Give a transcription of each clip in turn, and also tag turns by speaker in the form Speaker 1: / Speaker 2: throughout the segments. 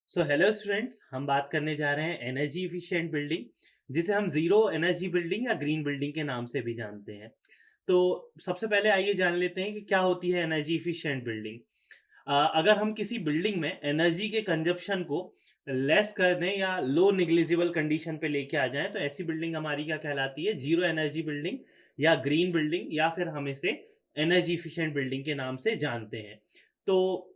Speaker 1: So hello students, हम बात करने जा रहे हैं एनर्जी इफिशिएंट बिल्डिंग, जिसे हम जीरो एनर्जी बिल्डिंग या ग्रीन बिल्डिंग के नाम से भी जानते हैं। तो सबसे पहले आइए जान लेते हैं कि क्या होती है एनर्जी इफिशिएंट बिल्डिंग। अगर हम किसी बिल्डिंग में एनर्जी के कंजप्शन को लेस कर दें या लो निग्लिजिबल कंडीशन पे लेके आ जाएं, तो ऐसी बिल्डिंग हमारी क्या कहलाती है? जीरो एनर्जी बिल्डिंग या ग्रीन बिल्डिंग, या फिर हम इसे एनर्जी इफिशिएंट बिल्डिंग के नाम से जानते हैं। तो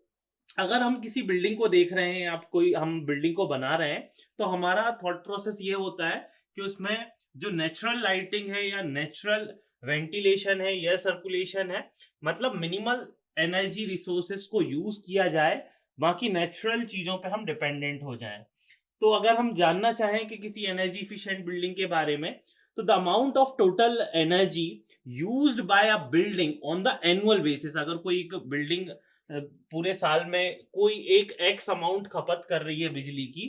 Speaker 1: अगर हम किसी बिल्डिंग को देख रहे हैं या कोई हम बिल्डिंग को बना रहे हैं, तो हमारा थॉट प्रोसेस ये होता है कि उसमें जो नेचुरल लाइटिंग है या नेचुरल वेंटिलेशन है या सर्कुलेशन है, मतलब मिनिमल एनर्जी रिसोर्सेस को यूज किया जाए, बाकी नेचुरल चीजों पे हम डिपेंडेंट हो जाएं। तो अगर हम जानना चाहें कि किसी एनर्जी इफिशिएंट बिल्डिंग के बारे में, तो the amount of total energy used by a building on the annual basis, अगर कोई एक बिल्डिंग पूरे साल में कोई एक एक्स अमाउंट खपत कर रही है बिजली की,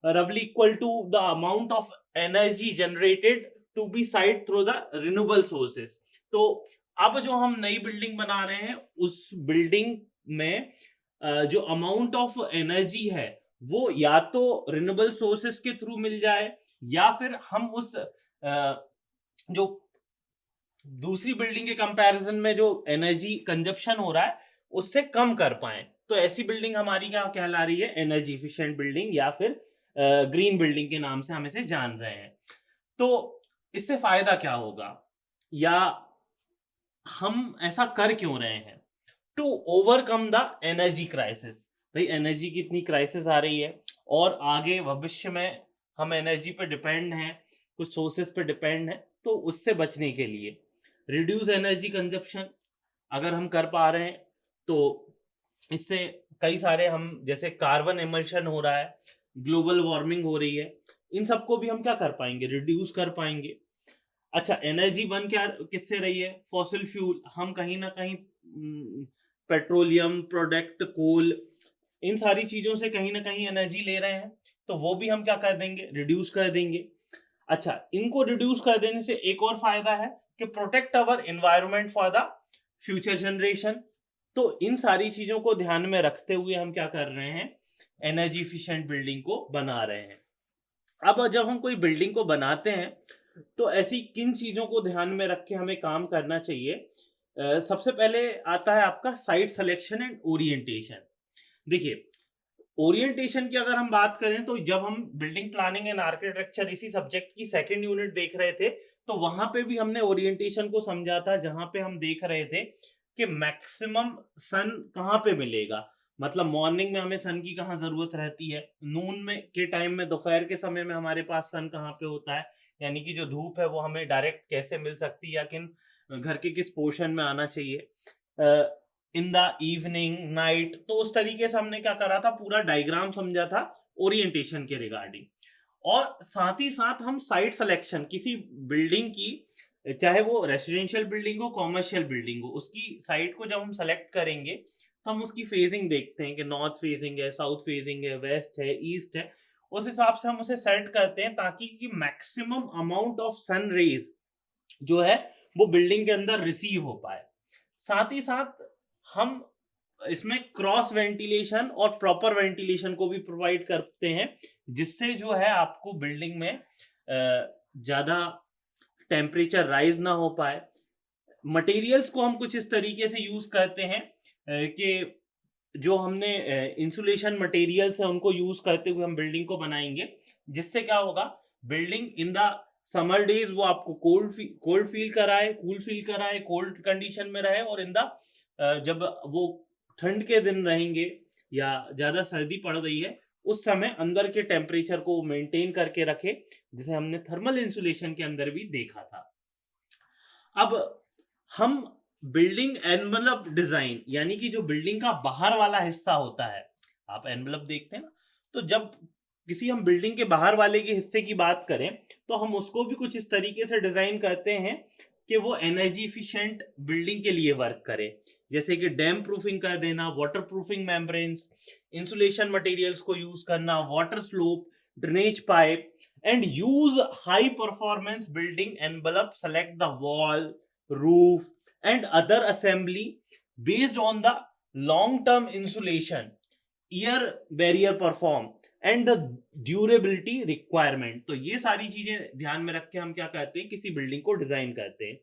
Speaker 1: रफली equal to the amount of energy generated to be side through the renewable sources. तो अब जो हम नई बिल्डिंग बना रहे हैं, उस बिल्डिंग में जो अमाउंट ऑफ एनर्जी है, वो या तो रिन्यूएबल सोर्सेस के थ्रू मिल जाए, या फिर हम उस जो दूसरी बिल्डिंग के कंपैरिजन में जो एनर्जी कंजप्शन हो रहा है, उससे कम कर पाए। तो ऐसी बिल्डिंग हमारी क्या कहला रही है? एनर्जी इफिशिएंट बिल्डिंग, या फिर ग्रीन बिल्डिंग के नाम से हम इसे जान रहे हैं। तो इससे फायदा क्या होगा, या हम ऐसा कर क्यों रहे हैं? To overcome the energy crisis. भाई, एनर्जी की इतनी क्राइसिस आ रही है, और आगे भविष्य में हम एनर्जी पे डिपेंड हैं, कुछ सोर्सेस पे डिपेंड हैं, तो उससे बचने के लिए रिड्यूस एनर्जी कंजप्शन अगर हम कर पा रहे हैं, तो इससे कई सारे हम, जैसे कार्बन एमिशन हो रहा है, ग्लोबल वार्मिंग हो रही है, इन सबको भी हम क्या कर पाएंगे? रिड्यूस कर पाएंगे। अच्छा, एनर्जी बन क्या किससे रही है? Fossil fuel. हम कहीं ना कहीं पेट्रोलियम प्रोडक्ट, कोल, इन सारी चीजों से कहीं ना कहीं एनर्जी ले रहे हैं, तो वो भी हम क्या कर देंगे? रिड्यूस कर देंगे। अच्छा, इनको रिड्यूस कर देने से एक और फायदा है कि protect our environment for the future generation. तो इन सारी चीजों को ध्यान में रखते हुए हम क्या कर रहे हैं? एनर्जी इफिशिएंट बिल्डिंग को बना रहे हैं। अब जब हम कोई बिल्डिंग को बनाते हैं, तो ऐसी किन चीजों को ध्यान में रख के हमें काम करना चाहिए? सबसे पहले आता है आपका साइट सिलेक्शन एंड ओरिएंटेशन। देखिए, ओरिएंटेशन की अगर हम बात करें, तो जब हम बिल्डिंग प्लानिंग एंड आर्किटेक्चर इसी सब्जेक्ट की सेकंड यूनिट देख रहे थे, तो वहां पे भी हमने ओरिएंटेशन को समझा था, जहां पे हम देख रहे थे कि मैक्सिमम सन कहाँ पे मिलेगा। मतलब मॉर्निंग में हमें सन की कहाँ जरूरत रहती है, नून में के टाइम में, दोपहर के समय में हमारे पास सन कहाँ पे होता है, यानी कि जो धूप है वो हमें डायरेक्ट कैसे मिल सकती है, या किन घर के किस पोर्शन में आना चाहिए, इन द इवनिंग, नाइट। तो उस तरीके से हमने क्या करा था? पूरा डायग्राम समझा था ओरिएंटेशन के रिगार्डिंग। और साथ ही साथ हम साइट सिलेक्शन किसी बिल्डिंग की, चाहे वो रेसिडेंशियल बिल्डिंग हो, कॉमर्शियल बिल्डिंग हो, उसकी साइट को जब हम सेलेक्ट करेंगे, तो हम उसकी फेजिंग देखते हैं कि नॉर्थ फेजिंग है, साउथ फेजिंग है, वेस्ट है, ईस्ट है। उस हिसाब से हम उसे सेट करते हैं, ताकि कि maximum amount of sun rays जो है वो बिल्डिंग के अंदर रिसीव हो पाए। साथ ही साथ हम इसमें क्रॉस वेंटिलेशन और प्रॉपर वेंटिलेशन को भी प्रोवाइड करते हैं, जिससे जो है आपको बिल्डिंग में ज्यादा टेम्परेचर राइज ना हो पाए। मटेरियल्स को हम कुछ इस तरीके से यूज करते हैं कि जो हमने इंसुलेशन मटेरियल्स है उनको यूज करते हुए हम बिल्डिंग को बनाएंगे, जिससे क्या होगा? Building in the summer days वो आपको कोल्ड फील कराए, कूल फील कराए, कोल्ड कंडीशन में रहे, और इन द जब वो ठंड के दिन रहेंगे या ज्यादा सर्दी पड़ रही है, उस समय अंदर के टेम्परेचर को मेंटेन करके रखे, जिसे हमने थर्मल इंसुलेशन के अंदर भी देखा था। अब हम बिल्डिंग एनवलप डिजाइन, यानी कि जो बिल्डिंग का बाहर वाला हिस्सा होता है, आप एनवलप देखते हैं ना, तो जब किसी हम बिल्डिंग के बाहर वाले के हिस्से की बात करें, तो हम उसको भी कुछ इस तरीके से डिजाइन करते हैं कि वो एनर्जी इफिशिएंट बिल्डिंग के लिए वर्क करे। जैसे कि डैम प्रूफिंग कर देना, water proofing membranes, insulation materials को यूज करना, water slope, drainage pipe, and use high performance building envelope, select the wall, roof and other assembly based on the long term insulation year barrier perform and the durability requirement. तो ये सारी चीजें ध्यान में रख के हम क्या कहते हैं, किसी बिल्डिंग को डिजाइन करते हैं।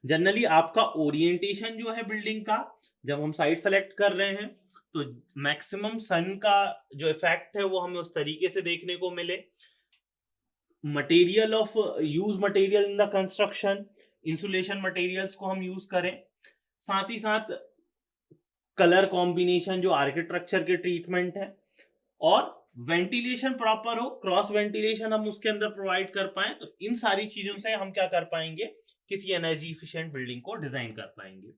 Speaker 1: जनरली आपका ओरिएंटेशन जो है बिल्डिंग का, जब हम साइट सेलेक्ट कर रहे हैं तो मैक्सिमम सन का जो इफेक्ट है वो हमें उस तरीके से देखने को मिले। Material of use material in the construction, insulation materials को हम यूज करें। साथ ही साथ कलर कॉम्बिनेशन जो आर्किटेक्चर के ट्रीटमेंट है, और वेंटिलेशन प्रॉपर हो, क्रॉस वेंटिलेशन हम उसके अंदर प्रोवाइड कर पाए। तो इन सारी चीजों से हम क्या कर पाएंगे, किसी एनर्जी इफिशिएंट बिल्डिंग को डिजाइन कर पाएंगे।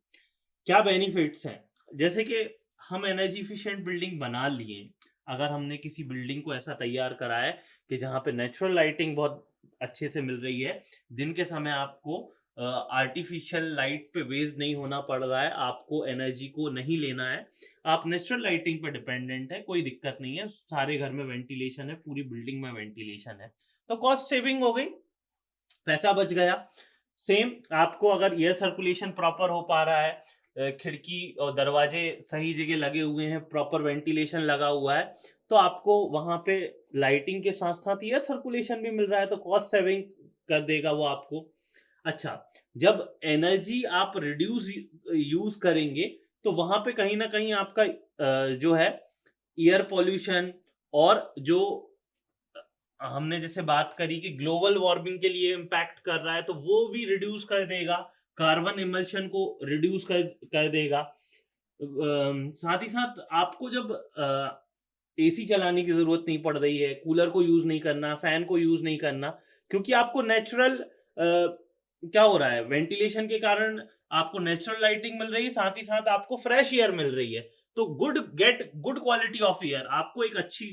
Speaker 1: क्या बेनिफिट्स हैं, जैसे कि हम एनर्जी इफिशिएंट बिल्डिंग बना लिए, अगर हमने किसी बिल्डिंग को ऐसा तैयार करा है कि जहां पे नेचुरल लाइटिंग बहुत अच्छे से मिल रही है, दिन के समय आपको आर्टिफिशियल लाइट पे बेस्ड नहीं होना पड़ रहा है, आपको एनर्जी को नहीं लेना है, आप नेचुरल लाइटिंग पे डिपेंडेंट है, कोई दिक्कत नहीं है, सारे घर में वेंटिलेशन है, पूरी बिल्डिंग में वेंटिलेशन है, तो कॉस्ट सेविंग हो गई, पैसा बच गया। सेम आपको अगर एयर सर्कुलेशन प्रॉपर हो पा रहा है, खिड़की और दरवाजे सही जगह लगे हुए हैं, प्रॉपर वेंटिलेशन लगा हुआ है, तो आपको वहां पे लाइटिंग के साथ साथ एयर सर्कुलेशन भी मिल रहा है, तो कॉस्ट सेविंग कर देगा वो आपको। अच्छा, जब एनर्जी आप रिड्यूस यूज करेंगे तो वहां पे कहीं ना कहीं आपका जो है एयर पॉल्यूशन, और जो हमने जैसे बात करी कि ग्लोबल वार्मिंग के लिए इम्पैक्ट कर रहा है, तो वो भी रिड्यूस कर देगा, कार्बन इमल्शन को रिड्यूस कर देगा। साथ ही साथ आपको जब एसी चलाने की जरूरत नहीं पड़ रही है, कूलर को यूज नहीं करना, फैन को यूज नहीं करना, क्योंकि आपको नेचुरल क्या हो रहा है, वेंटिलेशन के कारण आपको नेचुरल लाइटिंग मिल रही है, साथ ही साथ आपको फ्रेश एयर मिल रही है, तो गुड क्वालिटी ऑफ एयर, आपको एक अच्छी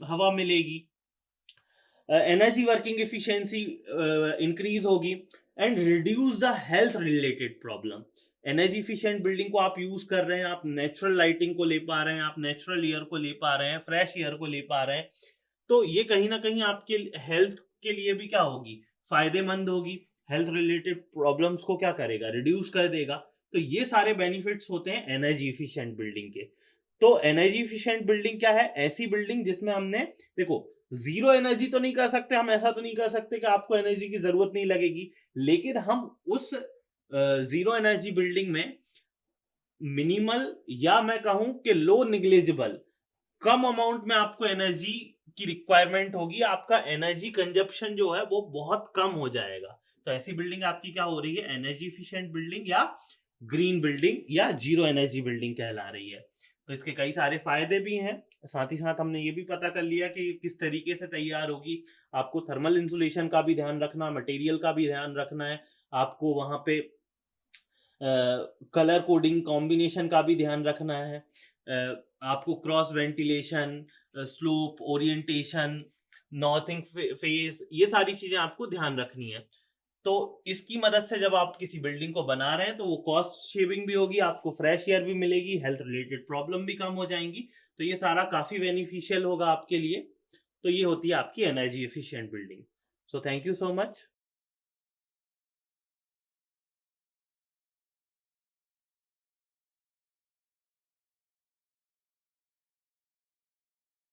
Speaker 1: हवा मिलेगी, एनर्जी वर्किंग एफिशिएंसी इंक्रीज होगी, and reduce the health related problem. Energy efficient building को आप यूज कर रहे हैं, आप नेचुरल लाइटिंग को ले पा रहे हैं, आप नेचुरल एयर को ले पा रहे हैं, फ्रेश एयर को ले पा रहे हैं, तो ये कहीं ना कहीं आपके हेल्थ के लिए भी क्या होगी, फायदेमंद होगी, हेल्थ रिलेटेड प्रॉब्लम्स को क्या करेगा, रिड्यूस कर देगा। तो ये सारे बेनिफिट्स होते हैं एनर्जी इफिशिएंट बिल्डिंग के। तो एनर्जी इफिशिएंट बिल्डिंग क्या है, ऐसी बिल्डिंग जिसमें हमने, देखो, जीरो एनर्जी तो नहीं कर सकते हम, ऐसा तो नहीं कर सकते कि आपको एनर्जी की जरूरत नहीं लगेगी, लेकिन हम उस जीरो एनर्जी बिल्डिंग में मिनिमल, या मैं कहूं कि लो निग्लेजिबल, कम अमाउंट में आपको एनर्जी की रिक्वायरमेंट होगी, आपका एनर्जी कंजप्शन जो है वो बहुत कम हो जाएगा। तो ऐसी बिल्डिंग आपकी क्या हो रही है, एनर्जी इफिशिएंट बिल्डिंग या ग्रीन बिल्डिंग या जीरो एनर्जी बिल्डिंग कहला रही है। तो इसके कई सारे फायदे भी हैं, साथ ही साथ हमने ये भी पता कर लिया कि किस तरीके से तैयार होगी। आपको थर्मल इंसुलेशन का भी ध्यान रखना, मटेरियल का भी ध्यान रखना है, आपको वहां पे कलर कोडिंग कॉम्बिनेशन का भी ध्यान रखना है, आपको cross ventilation, slope, orientation, northing face, ये सारी चीजें आपको ध्यान रखनी है। तो इसकी मदद से जब आप किसी बिल्डिंग को बना रहे हैं तो वो कॉस्ट शेविंग भी होगी, आपको फ्रेश एयर भी मिलेगी, हेल्थ रिलेटेड प्रॉब्लम भी कम हो जाएंगी, तो ये सारा काफी बेनिफिशियल होगा आपके लिए। तो ये होती है आपकी energy efficient building. So thank you so much.